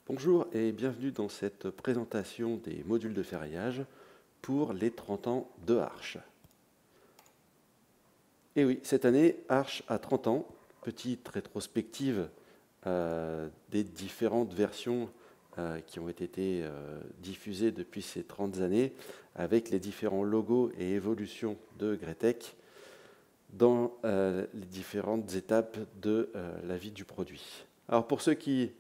Bonjour et bienvenue dans cette présentation des modules de ferraillage pour les 30 ans de Arch. Et oui, cette année, Arch a 30 ans, petite rétrospective des différentes versions qui ont été diffusées depuis ces 30 années, avec les différents logos et évolutions de Gretec dans les différentes étapes de la vie du produit. Alors pour ceux qui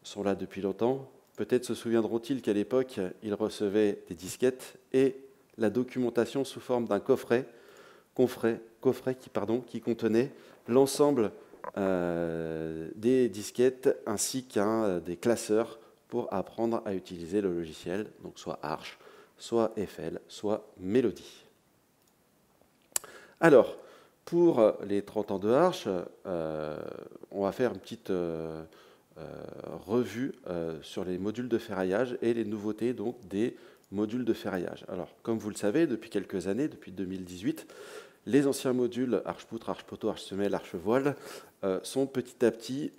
sont là depuis longtemps, peut-être se souviendront-ils qu'à l'époque, ils recevaient des disquettes et la documentation sous forme d'un coffret qui contenait l'ensemble des disquettes ainsi qu'un des classeurs pour apprendre à utiliser le logiciel, donc soit Arch, soit Eiffel, soit Melody. Alors, pour les 30 ans de Arch, on va faire une petite revue sur les modules de ferraillage et les nouveautés donc, des modules de ferraillage. Alors, comme vous le savez, depuis quelques années, depuis 2018, les anciens modules Arch-poutre, Arch-poteau, Arch-semelle, Arch-voile sont petit à petit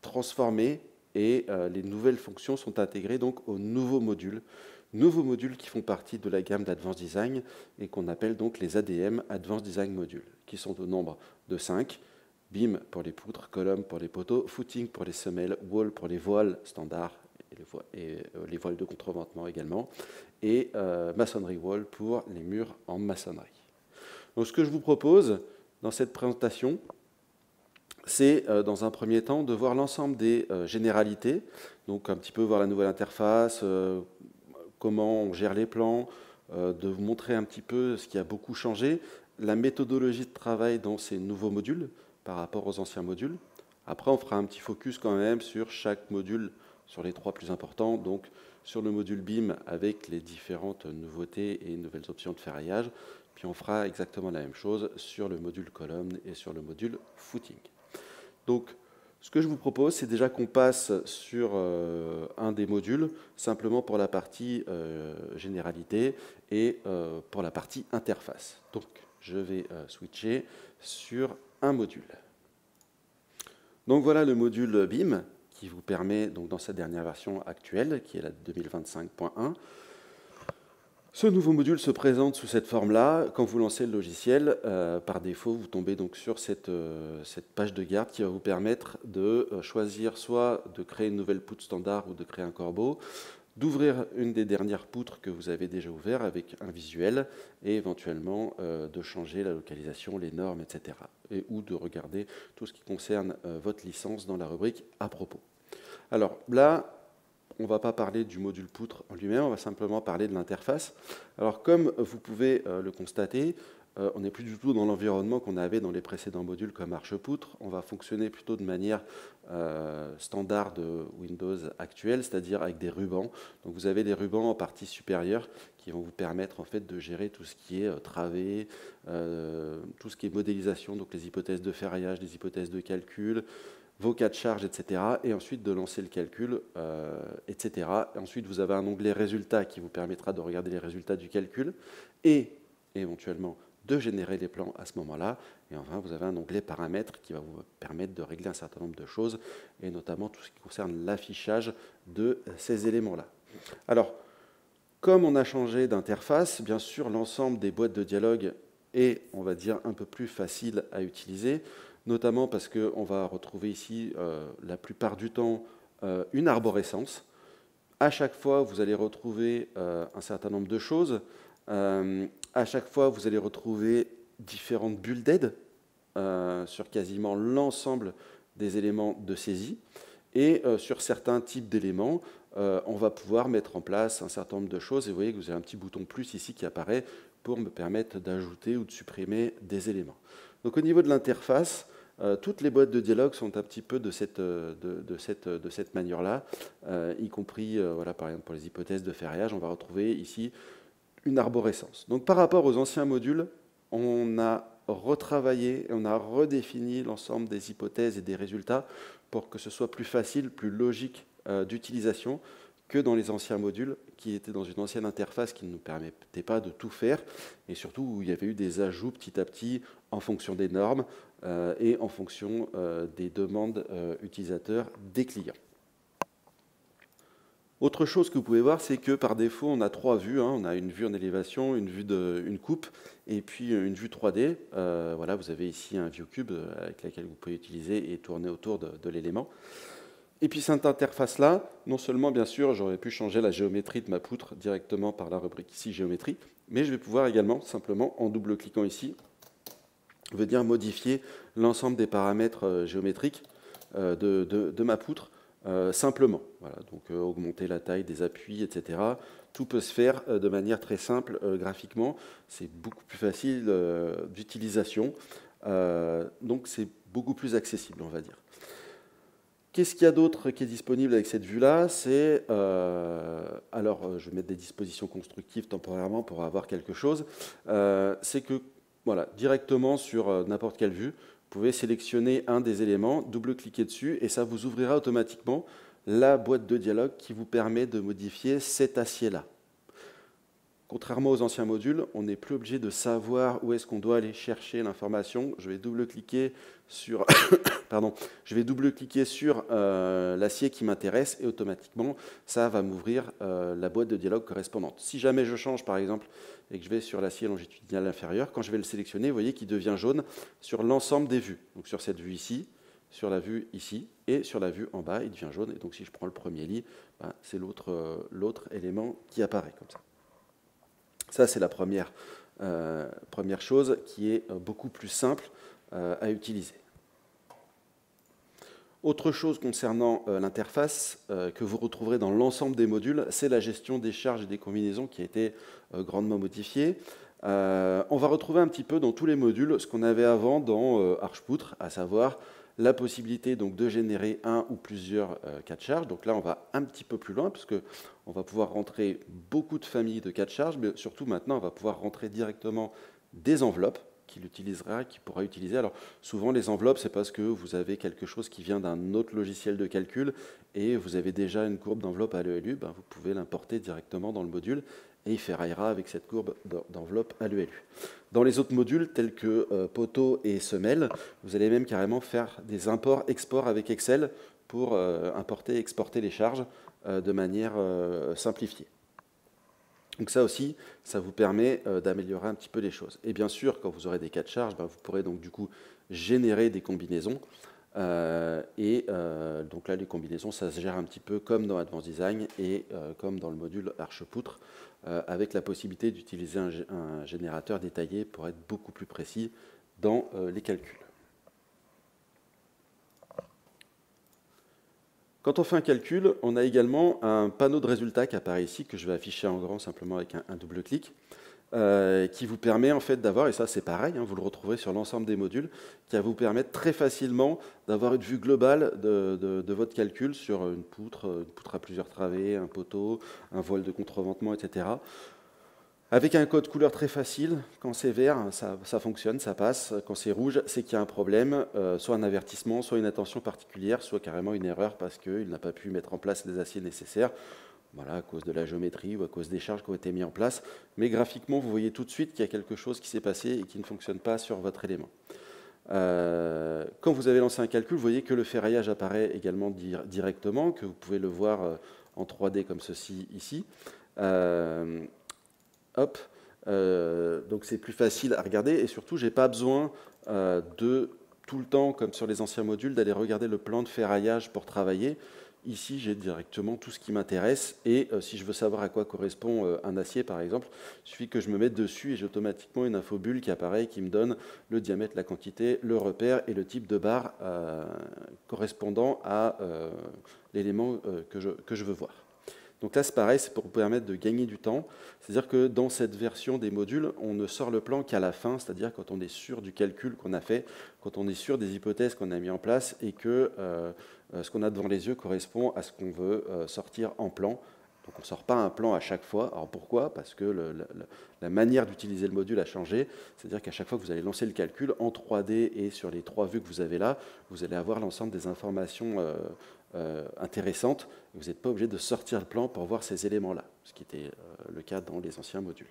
transformés et les nouvelles fonctions sont intégrées donc aux nouveaux modules qui font partie de la gamme d'Advanced Design et qu'on appelle donc les ADM, Advanced Design Modules, qui sont au nombre de 5. Beam pour les poutres, column pour les poteaux, footing pour les semelles, wall pour les voiles standards et les voiles de contreventement également, et masonry wall pour les murs en maçonnerie. Donc ce que je vous propose dans cette présentation, c'est dans un premier temps de voir l'ensemble des généralités, donc un petit peu voir la nouvelle interface, comment on gère les plans, de vous montrer un petit peu ce qui a beaucoup changé, la méthodologie de travail dans ces nouveaux modules par rapport aux anciens modules. Après, on fera un petit focus quand même sur chaque module, sur les 3 plus importants, donc sur le module BIM avec les différentes nouveautés et nouvelles options de ferraillage. Puis on fera exactement la même chose sur le module colonne et sur le module footing. Donc, ce que je vous propose, c'est déjà qu'on passe sur un des modules, simplement pour la partie généralité et pour la partie interface. Donc, je vais switcher sur un module. Donc voilà le module BIM qui vous permet, donc dans sa dernière version actuelle, qui est la 2025.1, ce nouveau module se présente sous cette forme-là. Quand vous lancez le logiciel, par défaut, vous tombez donc sur cette page de garde qui va vous permettre de choisir soit de créer une nouvelle poutre standard ou de créer un corbeau, d'ouvrir une des dernières poutres que vous avez déjà ouvertes avec un visuel et éventuellement de changer la localisation, les normes, etc. Ou de regarder tout ce qui concerne votre licence dans la rubrique « À propos ». Alors là, on ne va pas parler du module poutre en lui-même, on va simplement parler de l'interface. Alors comme vous pouvez le constater, on n'est plus du tout dans l'environnement qu'on avait dans les précédents modules comme Arch-poutre. On va fonctionner plutôt de manière standard de Windows actuelle, c'est-à-dire avec des rubans. Donc vous avez des rubans en partie supérieure qui vont vous permettre en fait de gérer tout ce qui est travée, tout ce qui est modélisation, donc les hypothèses de ferraillage, les hypothèses de calcul, vos cas de charge, etc. Et ensuite de lancer le calcul, etc. Et ensuite, vous avez un onglet résultats qui vous permettra de regarder les résultats du calcul et éventuellement de générer les plans à ce moment-là. Et enfin, vous avez un onglet paramètres qui va vous permettre de régler un certain nombre de choses, et notamment tout ce qui concerne l'affichage de ces éléments-là. Alors, comme on a changé d'interface, bien sûr, l'ensemble des boîtes de dialogue est, on va dire, un peu plus facile à utiliser, notamment parce qu'on va retrouver ici, la plupart du temps, une arborescence. À chaque fois, vous allez retrouver un certain nombre de choses. À chaque fois, vous allez retrouver différentes bulles d'aide sur quasiment l'ensemble des éléments de saisie. Et sur certains types d'éléments, on va pouvoir mettre en place un certain nombre de choses. Et vous voyez que vous avez un petit bouton plus ici qui apparaît pour me permettre d'ajouter ou de supprimer des éléments. Donc au niveau de l'interface, toutes les boîtes de dialogue sont un petit peu de cette manière-là, y compris, voilà, par exemple, pour les hypothèses de ferraillage, on va retrouver ici une arborescence. Donc par rapport aux anciens modules, on a retravaillé et on a redéfini l'ensemble des hypothèses et des résultats pour que ce soit plus facile, plus logique d'utilisation que dans les anciens modules qui était dans une ancienne interface qui ne nous permettait pas de tout faire, et surtout où il y avait eu des ajouts petit à petit en fonction des normes et en fonction des demandes utilisateurs des clients. Autre chose que vous pouvez voir, c'est que par défaut, on a 3 vues. On a une vue en élévation, une vue une coupe, et puis une vue 3D. Voilà, vous avez ici un ViewCube avec laquelle vous pouvez utiliser et tourner autour de l'élément. Et puis cette interface-là, non seulement, bien sûr, j'aurais pu changer la géométrie de ma poutre directement par la rubrique ici, géométrie, mais je vais pouvoir également, simplement, en double-cliquant ici, venir modifier l'ensemble des paramètres géométriques de ma poutre, simplement. Voilà, donc augmenter la taille des appuis, etc. Tout peut se faire de manière très simple graphiquement. C'est beaucoup plus facile d'utilisation. Donc c'est beaucoup plus accessible, on va dire. Qu'est-ce qu'il y a d'autre qui est disponible avec cette vue-là? C'est, alors je vais mettre des dispositions constructives temporairement pour avoir quelque chose. C'est que, voilà, directement sur n'importe quelle vue, vous pouvez sélectionner un des éléments, double-cliquer dessus, et ça vous ouvrira automatiquement la boîte de dialogue qui vous permet de modifier cet acier-là. Contrairement aux anciens modules, on n'est plus obligé de savoir où est-ce qu'on doit aller chercher l'information. Je vais double-cliquer sur, pardon, je vais double-cliquer sur l'acier qui m'intéresse et automatiquement, ça va m'ouvrir la boîte de dialogue correspondante. Si jamais je change, par exemple, et que je vais sur l'acier longitudinal inférieur, quand je vais le sélectionner, vous voyez qu'il devient jaune sur l'ensemble des vues. Donc sur cette vue ici, sur la vue ici, et sur la vue en bas, il devient jaune. Et donc si je prends le premier lit, ben, c'est l'autre élément qui apparaît comme ça. Ça, c'est la première chose qui est beaucoup plus simple à utiliser. Autre chose concernant l'interface que vous retrouverez dans l'ensemble des modules, c'est la gestion des charges et des combinaisons qui a été grandement modifiée. On va retrouver un petit peu dans tous les modules ce qu'on avait avant dans Archpoutre, à savoir la possibilité donc, de générer un ou plusieurs cas de charge. Donc là, on va un petit peu plus loin, puisque on va pouvoir rentrer beaucoup de familles de cas de charge, mais surtout maintenant, on va pouvoir rentrer directement des enveloppes qu'il utilisera, qu'il pourra utiliser. Alors souvent, les enveloppes, c'est parce que vous avez quelque chose qui vient d'un autre logiciel de calcul et vous avez déjà une courbe d'enveloppe à l'ELU, ben, vous pouvez l'importer directement dans le module et il ferraillera avec cette courbe d'enveloppe à l'ELU. Dans les autres modules, tels que poteau et semelle, vous allez même carrément faire des imports-exports avec Excel pour importer et exporter les charges de manière simplifiée. Donc ça aussi, ça vous permet d'améliorer un petit peu les choses. Et bien sûr, quand vous aurez des cas de charge, ben, vous pourrez donc du coup générer des combinaisons. Donc là, les combinaisons, ça se gère un petit peu comme dans Advanced Design et comme dans le module Archepoutre, avec la possibilité d'utiliser un générateur détaillé pour être beaucoup plus précis dans les calculs. Quand on fait un calcul, on a également un panneau de résultats qui apparaît ici, que je vais afficher en grand simplement avec un double clic, qui vous permet en fait d'avoir, et ça c'est pareil, vous le retrouverez sur l'ensemble des modules, qui va vous permettre très facilement d'avoir une vue globale de votre calcul sur une poutre à plusieurs travées, un poteau, un voile de contreventement, etc. Avec un code couleur très facile, quand c'est vert, ça fonctionne, ça passe. Quand c'est rouge, c'est qu'il y a un problème, soit un avertissement, soit une attention particulière, soit carrément une erreur parce qu'il n'a pas pu mettre en place les aciers nécessaires, voilà, à cause de la géométrie ou à cause des charges qui ont été mises en place. Mais graphiquement, vous voyez tout de suite qu'il y a quelque chose qui s'est passé et qui ne fonctionne pas sur votre élément. Quand vous avez lancé un calcul, vous voyez que le ferraillage apparaît également directement, que vous pouvez le voir en 3D comme ceci ici. Hop, donc c'est plus facile à regarder et surtout, je n'ai pas besoin de tout le temps, comme sur les anciens modules, d'aller regarder le plan de ferraillage pour travailler. Ici, j'ai directement tout ce qui m'intéresse et si je veux savoir à quoi correspond un acier, par exemple, il suffit que je me mette dessus et j'ai automatiquement une infobulle qui apparaît, qui me donne le diamètre, la quantité, le repère et le type de barre correspondant à l'élément que je veux voir. Donc là, c'est pareil, c'est pour vous permettre de gagner du temps. C'est-à-dire que dans cette version des modules, on ne sort le plan qu'à la fin, c'est-à-dire quand on est sûr du calcul qu'on a fait, quand on est sûr des hypothèses qu'on a mis en place et que ce qu'on a devant les yeux correspond à ce qu'on veut sortir en plan. Donc on ne sort pas un plan à chaque fois. Alors pourquoi? Parce que la manière d'utiliser le module a changé. C'est-à-dire qu'à chaque fois que vous allez lancer le calcul en 3D et sur les 3 vues que vous avez là, vous allez avoir l'ensemble des informations intéressantes. Vous n'êtes pas obligé de sortir le plan pour voir ces éléments-là, ce qui était le cas dans les anciens modules.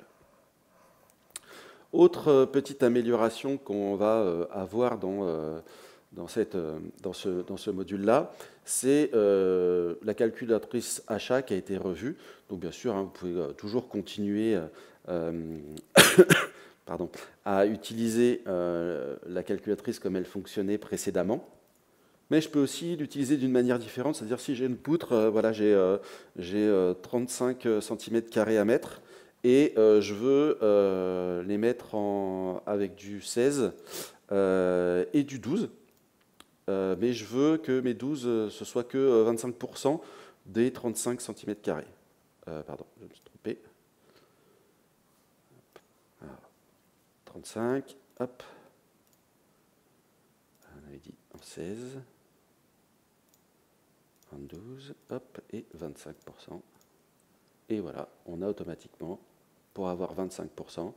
Autre petite amélioration qu'on va avoir dans ce module-là, c'est la calculatrice achat qui a été revue. Donc bien sûr, vous pouvez toujours continuer à utiliser la calculatrice comme elle fonctionnait précédemment. Mais je peux aussi l'utiliser d'une manière différente, c'est-à-dire si j'ai une poutre, voilà, j'ai 35 cm² à mettre, et je veux les mettre avec du 16 et du 12. Mais je veux que mes 12, ce soit que 25% des 35 cm². Pardon, je me suis trompé. Alors, 35, hop. On avait dit en 16, en 12, hop, et 25%. Et voilà, on a automatiquement, pour avoir 25%,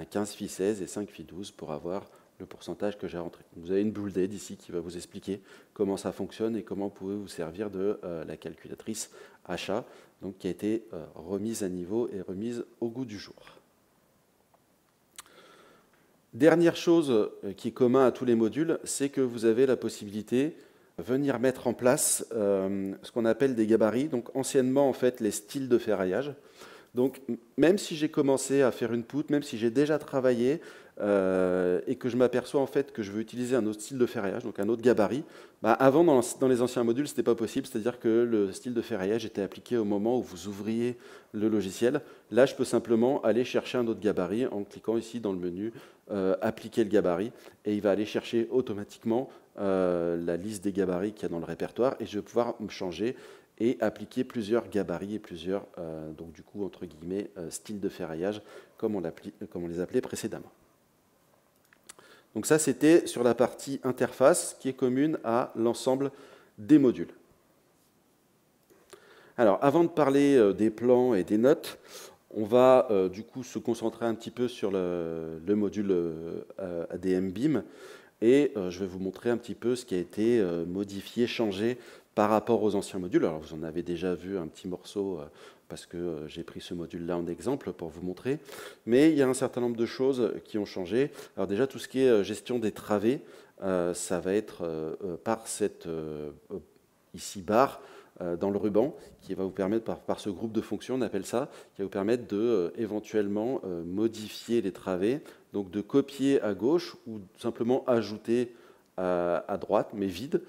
15 phi 16 et 5 phi 12 pour avoir le pourcentage que j'ai rentré. Vous avez une boule d'aide ici qui va vous expliquer comment ça fonctionne et comment vous pouvez vous servir de la calculatrice achat, donc qui a été remise à niveau et remise au goût du jour. Dernière chose qui est commun à tous les modules, c'est que vous avez la possibilité de venir mettre en place ce qu'on appelle des gabarits, donc anciennement en fait les styles de ferraillage. Donc même si j'ai commencé à faire une poutre, même si j'ai déjà travaillé et que je m'aperçois en fait que je veux utiliser un autre style de ferraillage, donc un autre gabarit, avant dans les anciens modules ce n'était pas possible, c'est-à-dire que le style de ferraillage était appliqué au moment où vous ouvriez le logiciel. Là je peux simplement aller chercher un autre gabarit en cliquant ici dans le menu appliquer le gabarit, et il va aller chercher automatiquement la liste des gabarits qu'il y a dans le répertoire, et je vais pouvoir me changer et appliquer plusieurs gabarits et plusieurs, donc du coup, entre guillemets, styles de ferraillage, comme on les appelait précédemment. Donc ça, c'était sur la partie interface qui est commune à l'ensemble des modules. Alors, avant de parler des plans et des notes, on va du coup se concentrer un petit peu sur le module ADM BIM, et je vais vous montrer un petit peu ce qui a été modifié, changé par rapport aux anciens modules. Alors vous en avez déjà vu un petit morceau parce que j'ai pris ce module-là en exemple pour vous montrer, mais il y a un certain nombre de choses qui ont changé. Alors déjà tout ce qui est gestion des travées, ça va être par cette ici barre dans le ruban, qui va vous permettre, par ce groupe de fonctions, on appelle ça, qui va vous permettre de éventuellement modifier les travées, donc de copier à gauche ou simplement ajouter à droite, mais vide,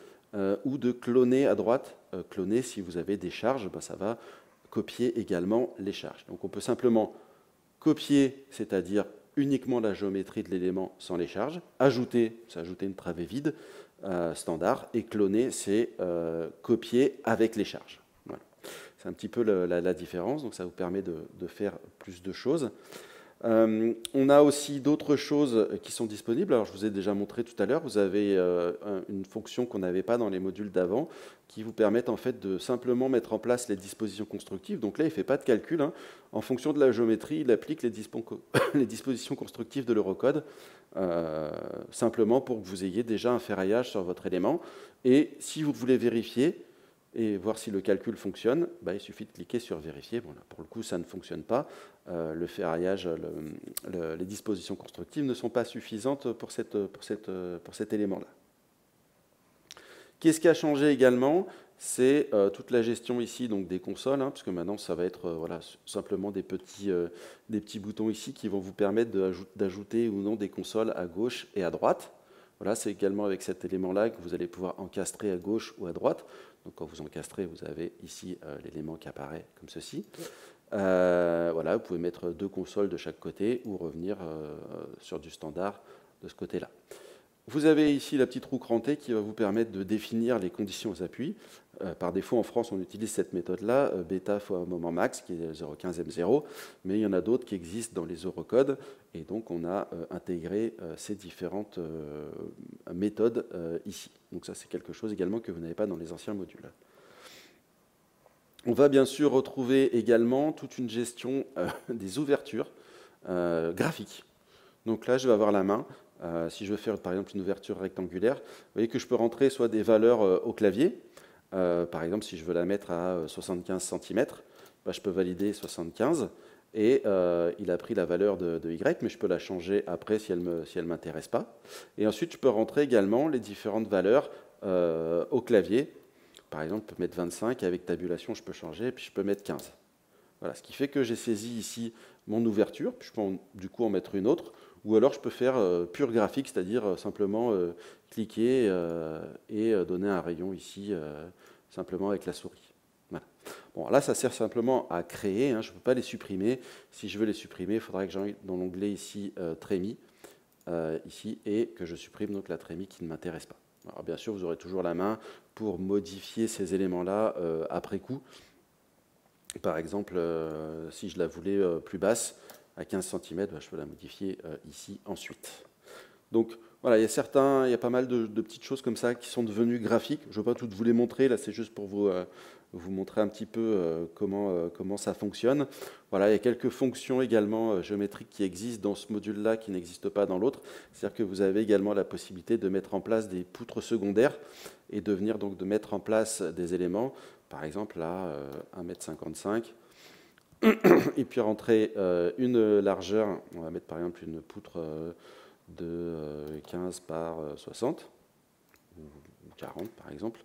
ou de cloner à droite. Cloner, si vous avez des charges, ça va copier également les charges. Donc on peut simplement copier, c'est-à-dire uniquement la géométrie de l'élément sans les charges, ajouter, c'est ajouter une travée vide, standard, et cloner, c'est copier avec les charges. Voilà. C'est un petit peu la différence, donc ça vous permet de faire plus de choses. On a aussi d'autres choses qui sont disponibles. Alors, je vous ai déjà montré tout à l'heure, vous avez une fonction qu'on n'avait pas dans les modules d'avant qui vous permettent en fait de simplement mettre en place les dispositions constructives. Donc là, il ne fait pas de calcul. Hein. En fonction de la géométrie, il applique les dispositions constructives de l'Eurocode, simplement pour que vous ayez déjà un ferraillage sur votre élément. Et si vous voulez vérifier et voir si le calcul fonctionne, il suffit de cliquer sur vérifier. Bon, là, pour le coup, ça ne fonctionne pas. Le ferraillage, les dispositions constructives ne sont pas suffisantes pour cet élément-là. Qu'est-ce qui a changé également? C'est toute la gestion ici donc des consoles, hein, puisque maintenant ça va être voilà, simplement des petits boutons ici qui vont vous permettre d'ajouter ou non des consoles à gauche et à droite. Voilà, c'est également avec cet élément-là que vous allez pouvoir encastrer à gauche ou à droite. Donc quand vous encastrez, vous avez ici l'élément qui apparaît comme ceci. Voilà, vous pouvez mettre 2 consoles de chaque côté ou revenir sur du standard de ce côté-là. Vous avez ici la petite roue crantée qui va vous permettre de définir les conditions aux appuis. Par défaut, en France, on utilise cette méthode-là, bêta fois moment max, qui est 0,15 M0, mais il y en a d'autres qui existent dans les Eurocodes, et donc on a intégré ces différentes méthodes ici. Donc ça, c'est quelque chose également que vous n'avez pas dans les anciens modules. On va bien sûr retrouver également toute une gestion des ouvertures graphiques. Donc là, je vais avoir la main. Si je veux faire par exemple une ouverture rectangulaire, vous voyez que je peux rentrer soit des valeurs au clavier. Par exemple, si je veux la mettre à 75 cm, bah, je peux valider 75 et il a pris la valeur de Y, mais je peux la changer après si elle ne m'intéresse pas. Et ensuite, je peux rentrer également les différentes valeurs au clavier. Par exemple, je peux mettre 25 et avec tabulation, je peux changer, et puis je peux mettre 15. Voilà, ce qui fait que j'ai saisi ici mon ouverture, puis je peux du coup en mettre une autre, ou alors je peux faire pur graphique, c'est-à-dire simplement cliquer et donner un rayon ici, simplement avec la souris. Voilà. Bon, là, ça sert simplement à créer, hein, je ne peux pas les supprimer. Si je veux les supprimer, il faudrait que j'aille dans l'onglet ici, trémie, ici, et que je supprime donc la trémie qui ne m'intéresse pas. Alors bien sûr, vous aurez toujours la main pour modifier ces éléments-là après coup. Par exemple, si je la voulais plus basse, à 15 cm, bah, je peux la modifier ici ensuite. Donc voilà, il y a pas mal de petites choses comme ça qui sont devenues graphiques. Je ne vais pas toutes vous les montrer, là c'est juste pour vous montrer un petit peu comment ça fonctionne. Voilà, il y a quelques fonctions également géométriques qui existent dans ce module-là qui n'existent pas dans l'autre. C'est-à-dire que vous avez également la possibilité de mettre en place des poutres secondaires et de venir donc de mettre en place des éléments. Par exemple, là, 1,55 m. Et puis rentrer une largeur, on va mettre par exemple une poutre de 15 par 60, ou 40 par exemple,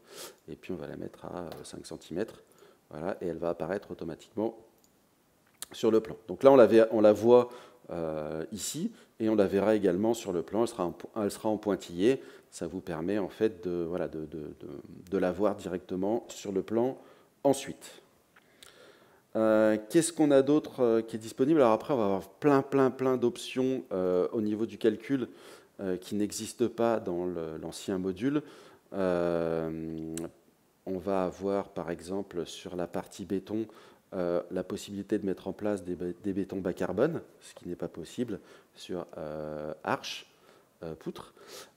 et puis on va la mettre à 5 cm, voilà, et elle va apparaître automatiquement sur le plan. Donc là, on la voit ici, et on la verra également sur le plan, elle sera en pointillé, ça vous permet en fait de la voir directement sur le plan ensuite. Qu'est-ce qu'on a d'autre qui est disponible? Alors après, on va avoir plein d'options au niveau du calcul qui n'existent pas dans l'ancien module. On va avoir, par exemple, sur la partie béton, la possibilité de mettre en place des bétons bas carbone, ce qui n'est pas possible sur arche, poutre.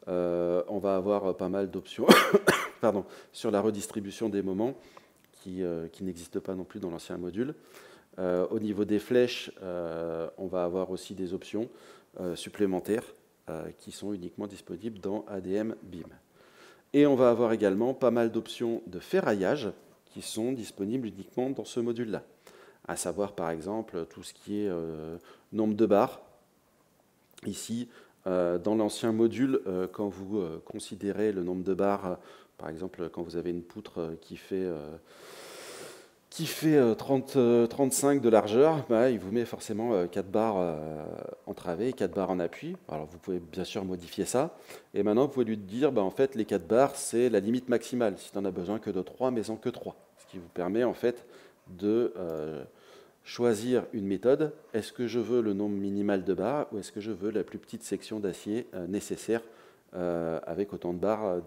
On va avoir pas mal d'options pardon, sur la redistribution des moments, qui n'existe pas non plus dans l'ancien module. Au niveau des flèches, on va avoir aussi des options supplémentaires qui sont uniquement disponibles dans ADM BIM. Et on va avoir également pas mal d'options de ferraillage qui sont disponibles uniquement dans ce module-là. À savoir par exemple tout ce qui est nombre de barres. Ici, dans l'ancien module, quand vous considérez le nombre de barres, par exemple quand vous avez une poutre qui fait 35 de largeur, bah, il vous met forcément 4 barres en travée et 4 barres en appui. Alors vous pouvez bien sûr modifier ça. Et maintenant, vous pouvez lui dire, bah, en fait, les 4 barres, c'est la limite maximale. Si tu n'en as besoin que de 3, mets-en que 3. Ce qui vous permet en fait de choisir une méthode. Est-ce que je veux le nombre minimal de barres ou est-ce que je veux la plus petite section d'acier nécessaire avec autant de barres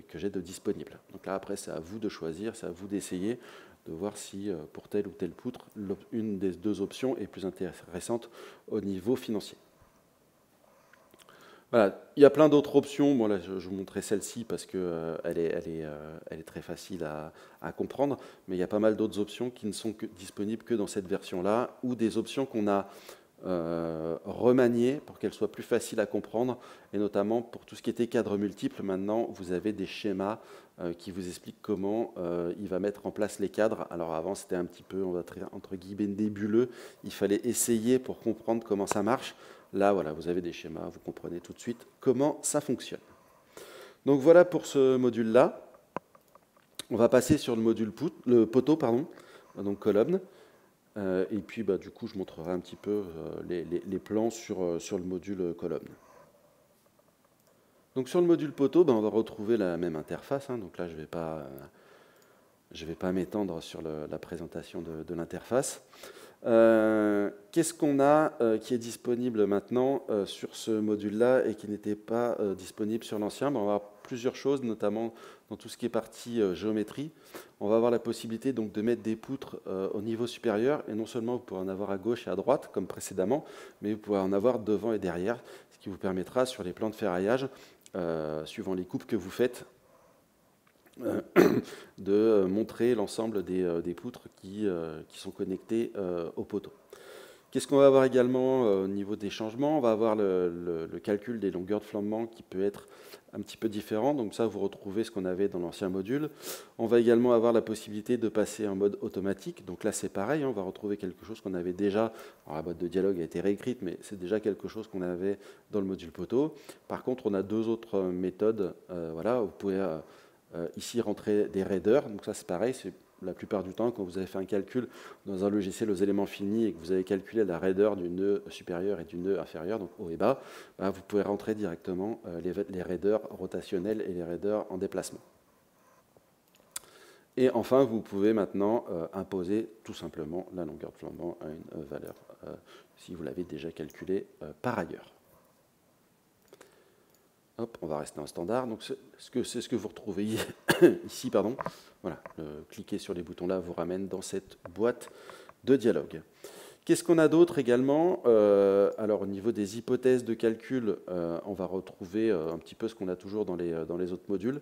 que j'ai de disponibles. Donc là, après, c'est à vous de choisir, c'est à vous d'essayer, de voir si pour telle ou telle poutre, une des deux options est plus intéressante au niveau financier. Voilà. Il y a plein d'autres options. Bon, là, je vous montrerai celle-ci parce qu'elle elle est très facile à comprendre, mais il y a pas mal d'autres options qui ne sont disponibles que dans cette version-là, ou des options qu'on a remaniées pour qu'elles soient plus faciles à comprendre, et notamment pour tout ce qui était cadre multiple. Maintenant, vous avez des schémas qui vous expliquent comment il va mettre en place les cadres. Alors avant, c'était un petit peu, on va dire, entre guillemets, nébuleux. Il fallait essayer pour comprendre comment ça marche. Là, voilà, vous avez des schémas, vous comprenez tout de suite comment ça fonctionne. Donc voilà pour ce module-là. On va passer sur le module le poteau, pardon, donc colonne. Et puis, bah, du coup, je montrerai un petit peu les plans sur le module colonne. Donc sur le module poteau, bah, on va retrouver la même interface. Hein. Donc là, je ne vais pas m'étendre sur la présentation de l'interface. Qu'est-ce qu'on a qui est disponible maintenant sur ce module-là et qui n'était pas disponible sur l'ancien? On va avoir plusieurs choses, notamment dans tout ce qui est partie géométrie. On va avoir la possibilité donc de mettre des poutres au niveau supérieur, et non seulement vous pourrez en avoir à gauche et à droite, comme précédemment, mais vous pourrez en avoir devant et derrière, ce qui vous permettra sur les plans de ferraillage, suivant les coupes que vous faites, de montrer l'ensemble des poutres qui sont connectées au poteau. Qu'est-ce qu'on va avoir également au niveau des changements? On va avoir le calcul des longueurs de flambement qui peut être un petit peu différent. Donc ça, vous retrouvez ce qu'on avait dans l'ancien module. On va également avoir la possibilité de passer en mode automatique. Donc là, c'est pareil, hein, on va retrouver quelque chose qu'on avait déjà. Alors la boîte de dialogue a été réécrite, mais c'est déjà quelque chose qu'on avait dans le module poteau. Par contre, on a deux autres méthodes. Voilà, vous pouvez ici rentrer des raiders. Donc ça, c'est pareil, c'est la plupart du temps, quand vous avez fait un calcul dans un logiciel aux éléments finis et que vous avez calculé la raideur du nœud supérieur et du nœud inférieur, donc haut et bas, vous pouvez rentrer directement les raideurs rotationnels et les raideurs en déplacement. Et enfin, vous pouvez maintenant imposer tout simplement la longueur de flambement à une valeur, si vous l'avez déjà calculée par ailleurs. Hop, on va rester en standard. Donc c'est ce que vous retrouvez ici. Pardon. Voilà, cliquez sur les boutons là vous ramène dans cette boîte de dialogue. Qu'est-ce qu'on a d'autre également? Alors au niveau des hypothèses de calcul, on va retrouver un petit peu ce qu'on a toujours dans les autres modules.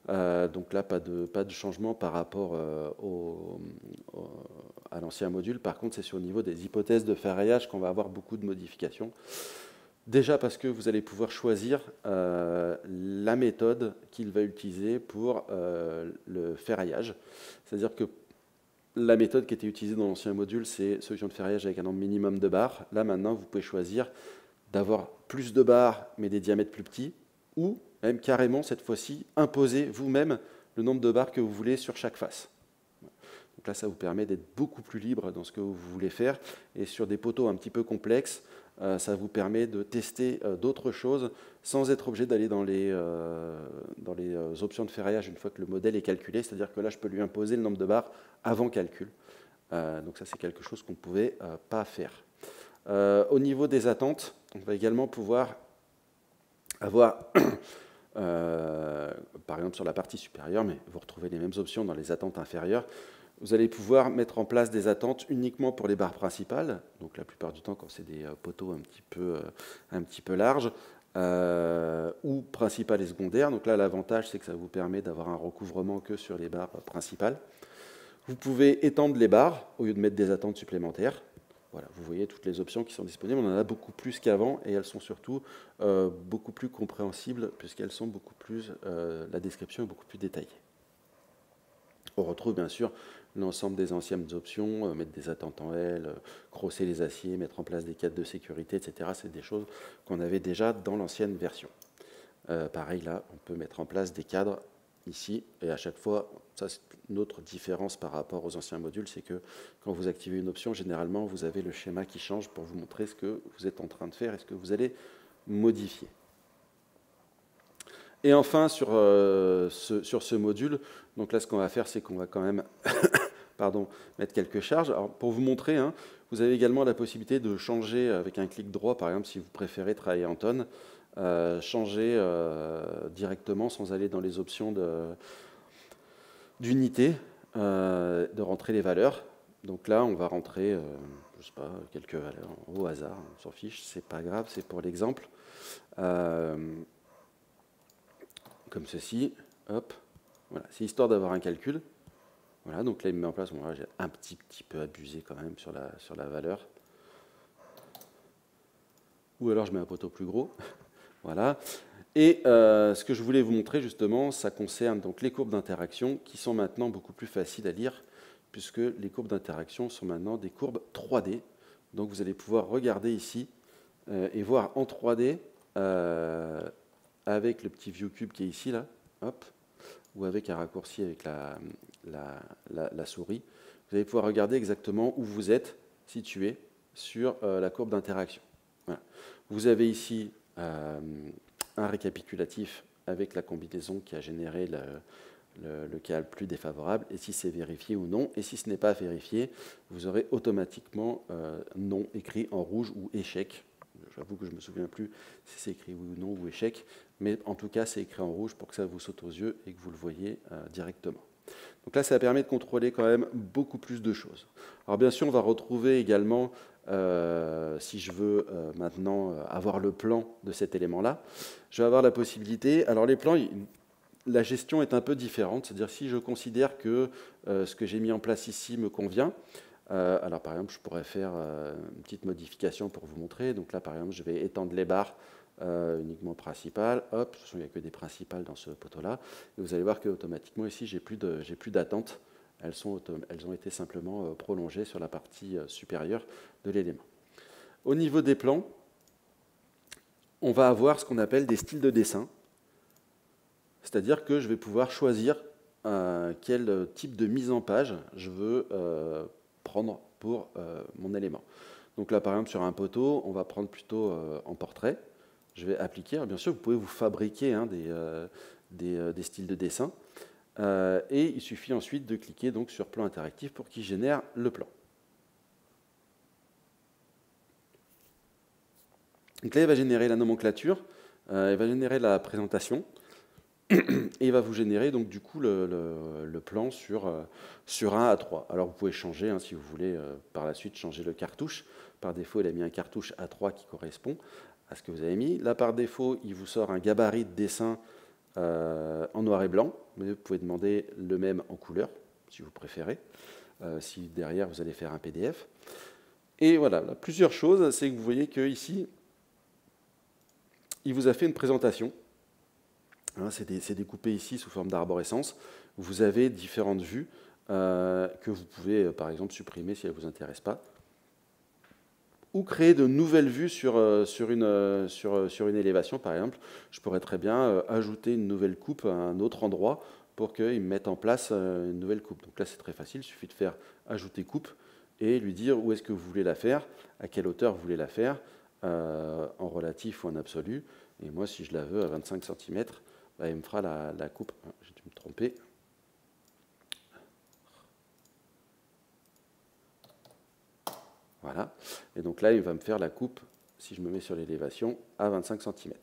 Donc là, pas de changement par rapport à l'ancien module. Par contre, c'est sur le niveau des hypothèses de ferraillage qu'on va avoir beaucoup de modifications. Déjà parce que vous allez pouvoir choisir la méthode qu'il va utiliser pour le ferraillage. C'est-à-dire que la méthode qui était utilisée dans l'ancien module, c'est solution de ferraillage avec un nombre minimum de barres. Là, maintenant, vous pouvez choisir d'avoir plus de barres, mais des diamètres plus petits, ou même carrément, cette fois-ci, imposer vous-même le nombre de barres que vous voulez sur chaque face. Donc là, ça vous permet d'être beaucoup plus libre dans ce que vous voulez faire. Et sur des poteaux un petit peu complexes, ça vous permet de tester d'autres choses sans être obligé d'aller dans les options de ferraillage une fois que le modèle est calculé. C'est-à-dire que là, je peux lui imposer le nombre de barres avant calcul. Donc ça, c'est quelque chose qu'on ne pouvait pas faire. Au niveau des attentes, on va également pouvoir avoir, par exemple sur la partie supérieure, mais vous retrouvez les mêmes options dans les attentes inférieures, vous allez pouvoir mettre en place des attentes uniquement pour les barres principales, donc la plupart du temps quand c'est des poteaux un petit peu larges, ou principales et secondaires. Donc là, l'avantage, c'est que ça vous permet d'avoir un recouvrement que sur les barres principales. Vous pouvez étendre les barres au lieu de mettre des attentes supplémentaires. Voilà, vous voyez toutes les options qui sont disponibles. On en a beaucoup plus qu'avant et elles sont surtout beaucoup plus compréhensibles puisqu'elles sont beaucoup plus, la description est beaucoup plus détaillée. On retrouve bien sûr l'ensemble des anciennes options, mettre des attentes en L, crosser les aciers, mettre en place des cadres de sécurité, etc. C'est des choses qu'on avait déjà dans l'ancienne version. Pareil là, on peut mettre en place des cadres ici, et à chaque fois, ça c'est une autre différence par rapport aux anciens modules, c'est que quand vous activez une option, généralement vous avez le schéma qui change pour vous montrer ce que vous êtes en train de faire et ce que vous allez modifier. Et enfin, sur ce module, donc là ce qu'on va faire, c'est qu'on va quand même mettre quelques charges. Alors, pour vous montrer, hein, vous avez également la possibilité de changer avec un clic droit, par exemple si vous préférez travailler en tonnes, changer directement sans aller dans les options d'unité, de rentrer les valeurs. Donc là, on va rentrer, je sais pas, quelques valeurs au hasard, on s'en fiche, c'est pas grave, c'est pour l'exemple. Comme ceci, hop, voilà, c'est histoire d'avoir un calcul. Voilà, donc là, il me met en place, bon, là, j'ai un petit peu abusé quand même sur la valeur. Ou alors je mets un poteau plus gros. Voilà. Et ce que je voulais vous montrer justement, ça concerne donc les courbes d'interaction qui sont maintenant beaucoup plus faciles à lire puisque les courbes d'interaction sont maintenant des courbes 3D. Donc vous allez pouvoir regarder ici et voir en 3D avec le petit view cube qui est ici, là, hop, ou avec un raccourci avec la souris. Vous allez pouvoir regarder exactement où vous êtes situé sur la courbe d'interaction. Voilà. Vous avez ici un récapitulatif avec la combinaison qui a généré le cas le plus défavorable, et si c'est vérifié ou non. Et si ce n'est pas vérifié, vous aurez automatiquement non écrit en rouge ou échec. J'avoue que je ne me souviens plus si c'est écrit oui ou non ou échec, mais en tout cas, c'est écrit en rouge pour que ça vous saute aux yeux et que vous le voyez directement. Donc là, ça permet de contrôler quand même beaucoup plus de choses. Alors bien sûr, on va retrouver également, si je veux maintenant avoir le plan de cet élément-là, je vais avoir la possibilité, alors les plans, la gestion est un peu différente. C'est-à-dire si je considère que ce que j'ai mis en place ici me convient, alors par exemple, je pourrais faire une petite modification pour vous montrer. Donc là, par exemple, je vais étendre les barres uniquement principales. Hop, de toute façon, il n'y a que des principales dans ce poteau-là. Et vous allez voir qu'automatiquement, ici, j'ai plus d'attente. Elles ont été simplement prolongées sur la partie supérieure de l'élément. Au niveau des plans, on va avoir ce qu'on appelle des styles de dessin. C'est-à-dire que je vais pouvoir choisir quel type de mise en page je veux prendre pour mon élément. Donc là, par exemple, sur un poteau, on va prendre plutôt en portrait. Je vais appliquer. Alors, bien sûr, vous pouvez vous fabriquer des styles de dessin. Et il suffit ensuite de cliquer donc, sur plan interactif pour qu'il génère le plan. Donc là, il va générer la nomenclature, il va générer la présentation, et il va vous générer donc du coup le plan sur 1 à 3. Alors vous pouvez changer, hein, si vous voulez par la suite changer le cartouche. Par défaut, il a mis un cartouche A3 qui correspond à ce que vous avez mis. Là, par défaut, il vous sort un gabarit de dessin en noir et blanc, mais vous pouvez demander le même en couleur, si vous préférez, si derrière vous allez faire un PDF. Et voilà, là, plusieurs choses, c'est que vous voyez qu'ici, il vous a fait une présentation. Hein, c'est découpé ici sous forme d'arborescence. Vous avez différentes vues que vous pouvez, par exemple, supprimer si elles ne vous intéressent pas. Ou créer de nouvelles vues sur une élévation, par exemple. Je pourrais très bien ajouter une nouvelle coupe à un autre endroit pour qu'il me mette en place une nouvelle coupe. Donc là, c'est très facile, il suffit de faire « Ajouter coupe » et lui dire où est-ce que vous voulez la faire, à quelle hauteur vous voulez la faire, en relatif ou en absolu. Et moi, si je la veux à 25 cm, bah, il me fera la coupe. J'ai dû me tromper. Voilà. Et donc là, il va me faire la coupe, si je me mets sur l'élévation, à 25 cm.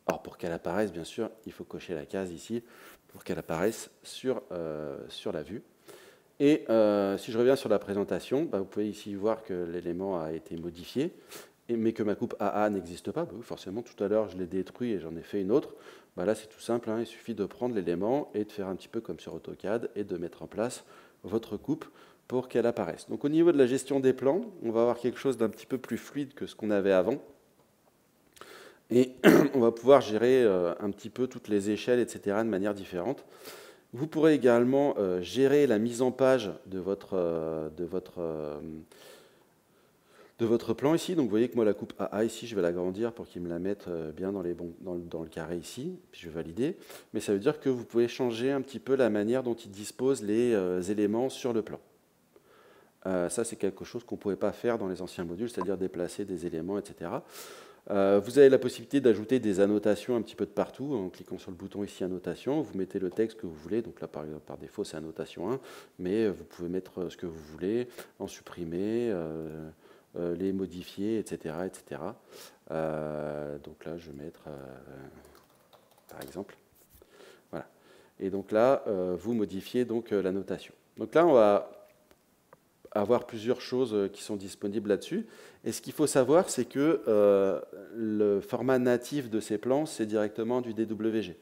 Alors, pour qu'elle apparaisse, bien sûr, il faut cocher la case ici pour qu'elle apparaisse sur la vue. Et si je reviens sur la présentation, bah, vous pouvez ici voir que l'élément a été modifié, mais que ma coupe AA n'existe pas. Bah, oui, forcément, tout à l'heure, je l'ai détruit et j'en ai fait une autre. Bah, là, c'est tout simple, hein, il suffit de prendre l'élément et de faire un petit peu comme sur AutoCAD et de mettre en place votre coupe pour qu'elle apparaisse. Donc au niveau de la gestion des plans, on va avoir quelque chose d'un petit peu plus fluide que ce qu'on avait avant. Et on va pouvoir gérer un petit peu toutes les échelles, etc. de manière différente. Vous pourrez également gérer la mise en page de votre plan ici. Donc vous voyez que moi la coupe AA ici, je vais l'agrandir pour qu'il me la mette bien dans le carré ici, puis je vais valider. Mais ça veut dire que vous pouvez changer un petit peu la manière dont il dispose les éléments sur le plan. Ça, c'est quelque chose qu'on ne pouvait pas faire dans les anciens modules, c'est-à-dire déplacer des éléments, etc. Vous avez la possibilité d'ajouter des annotations un petit peu de partout, en cliquant sur le bouton ici Annotation. Vous mettez le texte que vous voulez, donc là par défaut c'est Annotation 1, mais vous pouvez mettre ce que vous voulez, en supprimer, les modifier, etc. etc. Donc là je vais mettre, par exemple, voilà. Et donc là, vous modifiez donc la notation. Donc là on va avoir plusieurs choses qui sont disponibles là-dessus. Et ce qu'il faut savoir, c'est que le format natif de ces plans, c'est directement du DWG.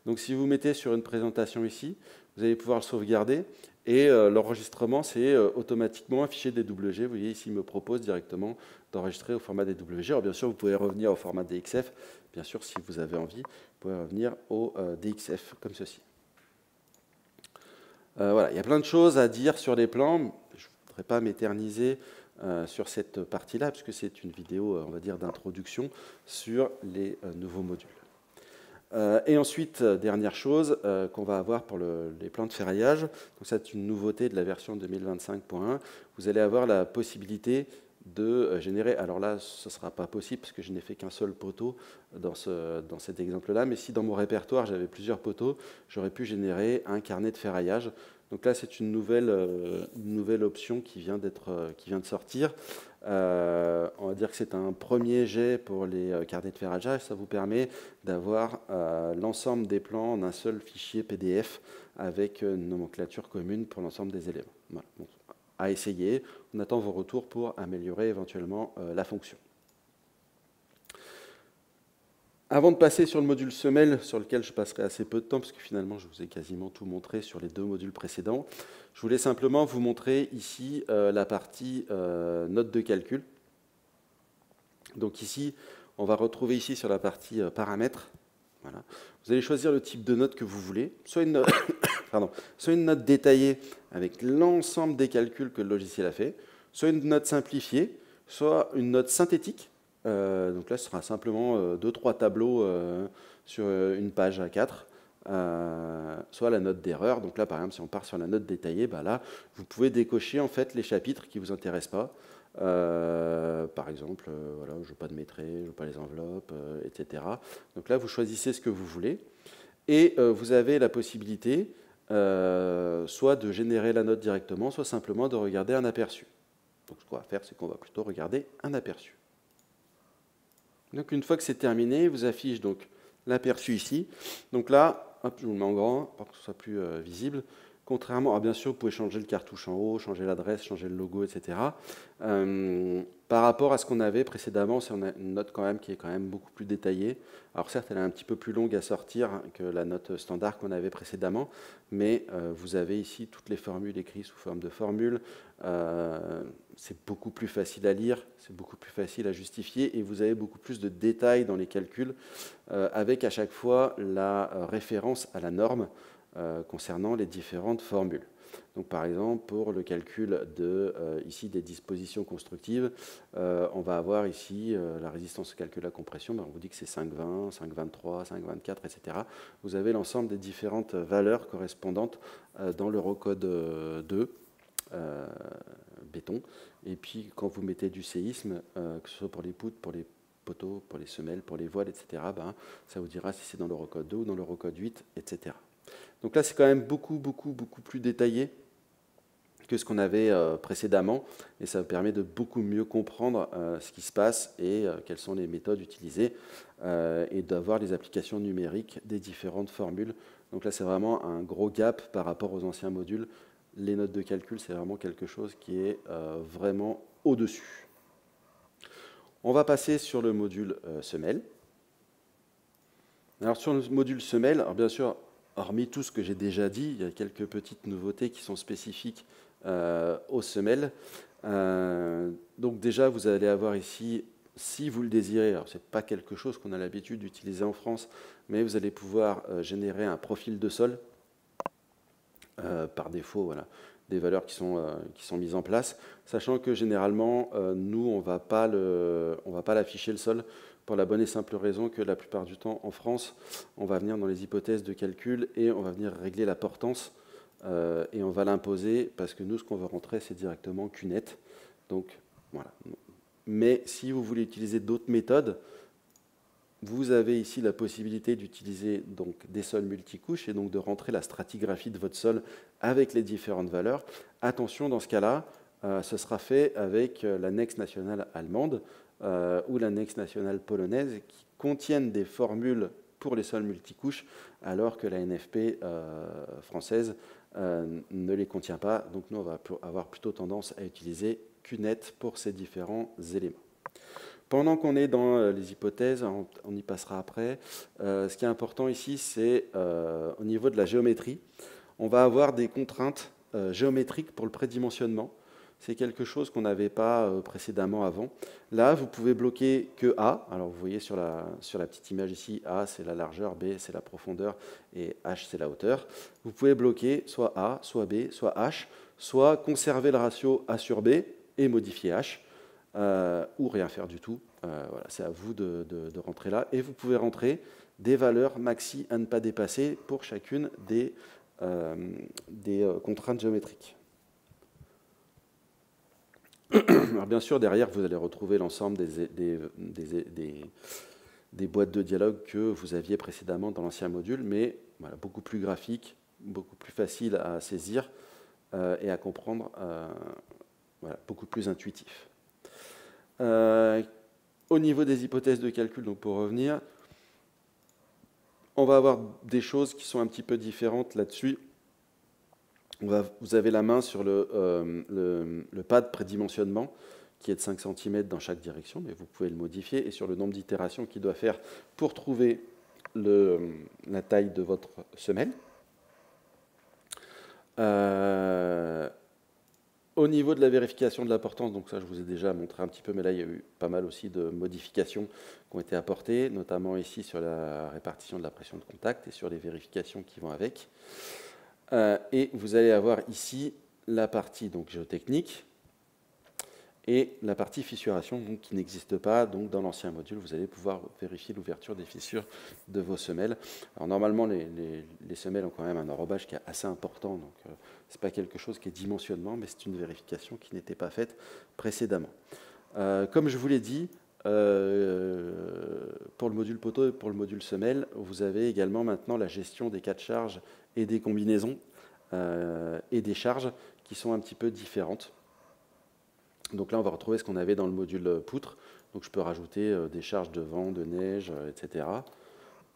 Donc si vous mettez sur une présentation ici, vous allez pouvoir le sauvegarder et l'enregistrement, c'est automatiquement un fichier DWG. Vous voyez ici, il me propose directement d'enregistrer au format DWG. Alors bien sûr, vous pouvez revenir au format DXF. Bien sûr, si vous avez envie, vous pouvez revenir au DXF comme ceci. Voilà, il y a plein de choses à dire sur les plans. Je ne voudrais pas m'éterniser sur cette partie-là, puisque c'est une vidéo, on va dire, d'introduction sur les nouveaux modules. Et ensuite, dernière chose qu'on va avoir pour les plans de ferraillage, donc c'est une nouveauté de la version 2025.1, vous allez avoir la possibilité de générer, alors là, ce ne sera pas possible parce que je n'ai fait qu'un seul poteau dans cet exemple-là, mais si dans mon répertoire j'avais plusieurs poteaux, j'aurais pu générer un carnet de ferraillage. Donc là, c'est une nouvelle option qui vient de sortir. On va dire que c'est un premier jet pour les carnets de ferraillage. Ça vous permet d'avoir l'ensemble des plans en un seul fichier PDF avec une nomenclature commune pour l'ensemble des éléments. Voilà. Donc, à essayer. On attend vos retours pour améliorer éventuellement la fonction. Avant de passer sur le module semelle, sur lequel je passerai assez peu de temps, parce que finalement je vous ai quasiment tout montré sur les 2 modules précédents, je voulais simplement vous montrer ici la partie note de calcul. Donc ici, on va retrouver ici sur la partie paramètres. Voilà. Vous allez choisir le type de note que vous voulez, soit une note, soit une note détaillée avec l'ensemble des calculs que le logiciel a fait, soit une note simplifiée, soit une note synthétique. Donc là, ce sera simplement 2-3 tableaux sur une page A4, soit la note d'erreur. Donc là, par exemple, si on part sur la note détaillée, bah là, vous pouvez décocher en fait les chapitres qui ne vous intéressent pas. Par exemple, voilà, je ne veux pas de maîtrise, je ne veux pas les enveloppes, etc. Donc là, vous choisissez ce que vous voulez. Et vous avez la possibilité soit de générer la note directement, soit simplement de regarder un aperçu. Donc ce qu'on va faire, c'est qu'on va plutôt regarder un aperçu. Donc une fois que c'est terminé, vous affiche donc l'aperçu ici. Donc là, hop, je vous le mets en grand pour que ce soit plus visible. Contrairement, alors bien sûr, vous pouvez changer le cartouche en haut, changer l'adresse, changer le logo, etc. Par rapport à ce qu'on avait précédemment, c'est une note quand même qui est quand même beaucoup plus détaillée. Alors certes, elle est un petit peu plus longue à sortir que la note standard qu'on avait précédemment, mais vous avez ici toutes les formules écrites sous forme de formules. C'est beaucoup plus facile à lire, c'est beaucoup plus facile à justifier, et vous avez beaucoup plus de détails dans les calculs, avec à chaque fois la référence à la norme concernant les différentes formules. Donc, par exemple, pour le calcul ici des dispositions constructives, on va avoir ici la résistance au calcul à compression. Ben, on vous dit que c'est 5,20, 5,23, 5,24, etc. Vous avez l'ensemble des différentes valeurs correspondantes dans l'Eurocode 2 béton. Et puis, quand vous mettez du séisme, que ce soit pour les poutres, pour les poteaux, pour les semelles, pour les voiles, etc., ben, ça vous dira si c'est dans l'Eurocode 2 ou dans l'Eurocode 8, etc. Donc là, c'est quand même beaucoup plus détaillé que ce qu'on avait précédemment, et ça permet de beaucoup mieux comprendre ce qui se passe et quelles sont les méthodes utilisées, et d'avoir les applications numériques des différentes formules. Donc là, c'est vraiment un gros gap par rapport aux anciens modules. Les notes de calcul, c'est vraiment quelque chose qui est vraiment au-dessus. On va passer sur le module semelle. Alors sur le module semelle, alors bien sûr, hormis tout ce que j'ai déjà dit, il y a quelques petites nouveautés qui sont spécifiques aux semelles. Donc déjà, vous allez avoir ici, si vous le désirez, alors ce n'est pas quelque chose qu'on a l'habitude d'utiliser en France, mais vous allez pouvoir générer un profil de sol. Par défaut, voilà, des valeurs qui sont mises en place, sachant que généralement, nous, on ne va pas l'afficher le sol, pour la bonne et simple raison que la plupart du temps, en France, on va venir dans les hypothèses de calcul et on va venir régler la portance, et on va l'imposer, parce que nous, ce qu'on veut rentrer, c'est directement QNet. Donc, voilà. Mais si vous voulez utiliser d'autres méthodes, vous avez ici la possibilité d'utiliser donc des sols multicouches et donc de rentrer la stratigraphie de votre sol avec les différentes valeurs. Attention, dans ce cas-là, ce sera fait avec l'annexe nationale allemande ou l'annexe nationale polonaise qui contiennent des formules pour les sols multicouches, alors que la NFP française ne les contient pas. Donc nous, on va avoir plutôt tendance à utiliser QNet pour ces différents éléments. Pendant qu'on est dans les hypothèses, on y passera après, ce qui est important ici, c'est au niveau de la géométrie. On va avoir des contraintes géométriques pour le prédimensionnement. C'est quelque chose qu'on n'avait pas précédemment avant. Là, vous pouvez bloquer que A. Alors, vous voyez sur la petite image ici, A, c'est la largeur, B, c'est la profondeur, et H, c'est la hauteur. Vous pouvez bloquer soit A, soit B, soit H, soit conserver le ratio A sur B et modifier H. Ou rien faire du tout. Voilà, c'est à vous de rentrer là. Et vous pouvez rentrer des valeurs maxi à ne pas dépasser pour chacune des contraintes géométriques. Alors bien sûr, derrière, vous allez retrouver l'ensemble des boîtes de dialogue que vous aviez précédemment dans l'ancien module, mais voilà, beaucoup plus graphique, beaucoup plus facile à saisir et à comprendre, voilà, beaucoup plus intuitif. Au niveau des hypothèses de calcul, donc pour revenir, on va avoir des choses qui sont un petit peu différentes là-dessus. Vous avez la main sur le pad prédimensionnement qui est de 5 cm dans chaque direction, mais vous pouvez le modifier, et sur le nombre d'itérations qu'il doit faire pour trouver la taille de votre semelle. Au niveau de la vérification de la portance, donc ça je vous ai déjà montré un petit peu, mais là il y a eu pas mal aussi de modifications qui ont été apportées, notamment ici sur la répartition de la pression de contact et sur les vérifications qui vont avec. Et vous allez avoir ici la partie donc, géotechnique et la partie fissuration donc, qui n'existe pas. Donc, dans l'ancien module, vous allez pouvoir vérifier l'ouverture des fissures de vos semelles. Alors normalement, les semelles ont quand même un enrobage qui est assez important, donc ce n'est pas quelque chose qui est dimensionnement, mais c'est une vérification qui n'était pas faite précédemment. Comme je vous l'ai dit, pour le module poteau et pour le module semelle, vous avez également maintenant la gestion des cas de charge et des combinaisons et des charges qui sont un petit peu différentes. Donc là, on va retrouver ce qu'on avait dans le module poutre. Donc je peux rajouter des charges de vent, de neige, etc.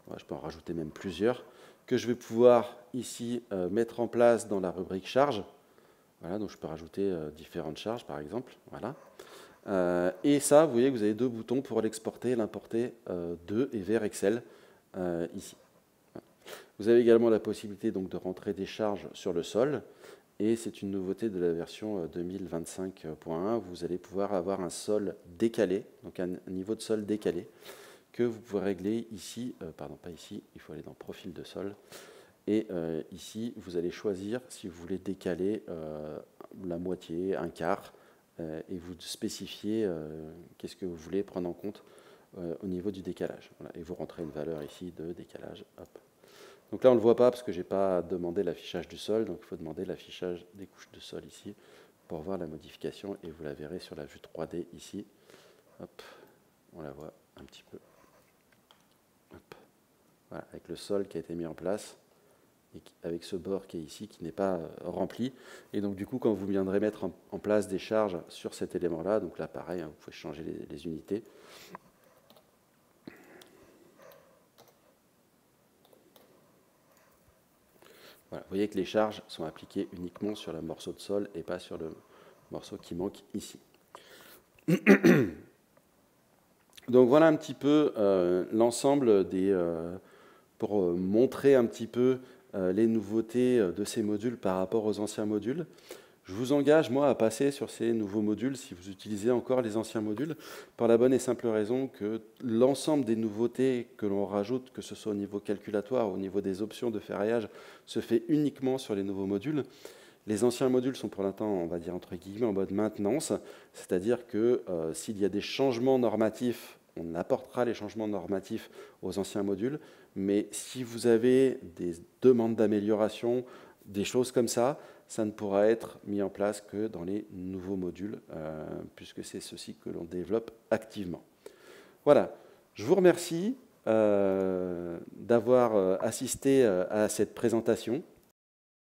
Ouais, je peux en rajouter même plusieurs, que je vais pouvoir ici mettre en place dans la rubrique charge. Voilà, donc je peux rajouter différentes charges, par exemple. Voilà. Et ça, vous voyez que vous avez deux boutons pour l'exporter et l'importer de et vers Excel ici. Vous avez également la possibilité donc, de rentrer des charges sur le sol. Et c'est une nouveauté de la version 2025.1. Vous allez pouvoir avoir un sol décalé, donc un niveau de sol décalé, que vous pouvez régler ici, pardon, pas ici, il faut aller dans Profil de sol. Et ici, vous allez choisir si vous voulez décaler la moitié, un quart, et vous spécifiez qu'est-ce que vous voulez prendre en compte au niveau du décalage. Voilà. Et vous rentrez une valeur ici de décalage. Hop. Donc là, on ne le voit pas parce que je n'ai pas demandé l'affichage du sol, donc il faut demander l'affichage des couches de sol ici pour voir la modification, et vous la verrez sur la vue 3D ici. Hop, on la voit un petit peu. Hop. Voilà, avec le sol qui a été mis en place, et avec ce bord qui est ici, qui n'est pas rempli. Et donc du coup, quand vous viendrez mettre en place des charges sur cet élément-là, donc là pareil, hein, vous pouvez changer les unités. Voilà, vous voyez que les charges sont appliquées uniquement sur le morceau de sol et pas sur le morceau qui manque ici. Donc voilà un petit peu l'ensemble pour montrer un petit peu les nouveautés de ces modules par rapport aux anciens modules. Je vous engage, moi, à passer sur ces nouveaux modules si vous utilisez encore les anciens modules, pour la bonne et simple raison que l'ensemble des nouveautés que l'on rajoute, que ce soit au niveau calculatoire ou au niveau des options de ferraillage, se fait uniquement sur les nouveaux modules. Les anciens modules sont pour l'instant, on va dire entre guillemets, en mode maintenance, c'est-à-dire que s'il y a des changements normatifs, on apportera les changements normatifs aux anciens modules, mais si vous avez des demandes d'amélioration, des choses comme ça ne pourra être mis en place que dans les nouveaux modules, puisque c'est ceci que l'on développe activement. Voilà, je vous remercie d'avoir assisté à cette présentation.